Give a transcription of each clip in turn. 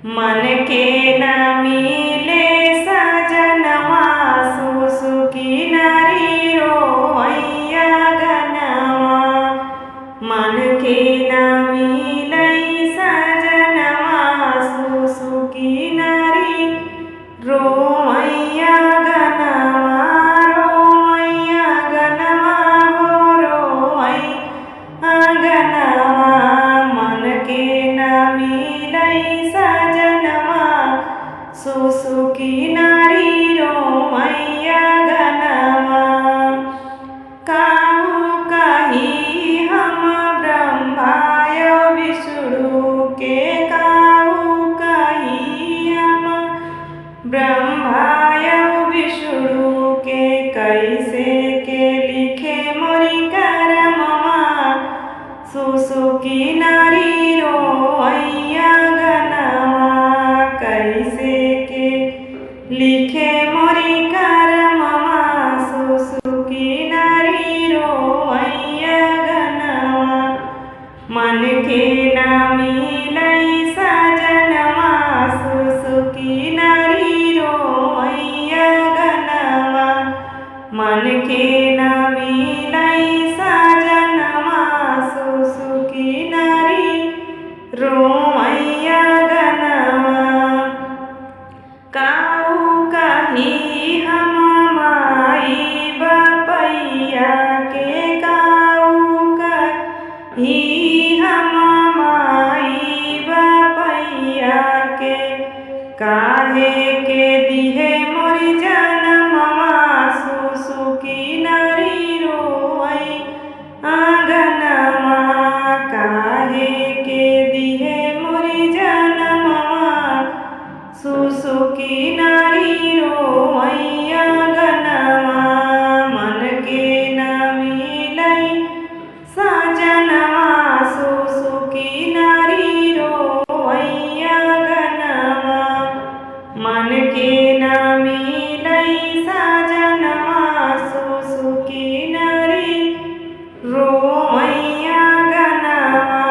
मन के न मिले सजनवा सुसुकी नारी रोवैया गनवा। मन के न मिले सजनवा सुसुकी नारी रोवैया गनवा। रोवैया गनवा हो रोवैया गनवा। मन के न मिले सजनवा सुसुकी नारी रोवैया गनवा। काहू कही हम ब्रह्माय विष्णु के, काहू कही हम ब्रह्माय विष्णु के। कैसे के लिखे मोरी करमवा सुसुकी नारी रोवैया गनवा। कैसे के लिखे मोरी करमवा सुसुकी नारी रोवैया गनवा। मन के न मिले सजनवा सुसुकी नारी रोवैया गनवा। मन के न मिले सजनवा सुसुकी नारी रोवैया गनवा। काहू कही हम माई बपैया के, काहू कही हम माई बपैया के। काहे के दिहे मोरी जनमवा सुसुकी नारी रोवैया गनवा। काहे के दिहे मोरी जनमवा सुसुकी नारी रोवैया गनवा। मन के न मिले सजनवा सुसुकी नारी रोवैया गनवा। मन के न मिले सजनवा सुसुकी नारी रोवैया गनवा।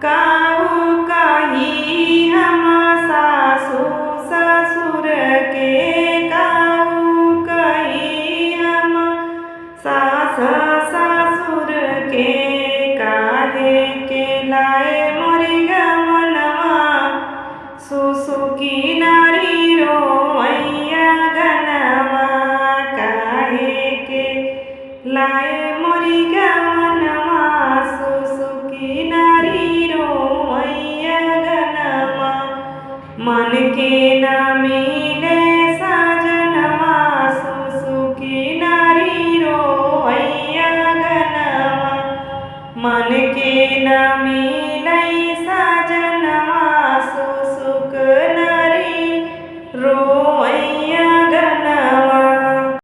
काहू कही हम सासु ससुर के, काहू कही हम सास ससुर के। काहे के लाए मोरी गवनवा सुसुकी नारी रोवैया गनवा। काहे के लाए मोरी गवनवा सुसुकी नारी रोवैया गनवा। मन के न मिले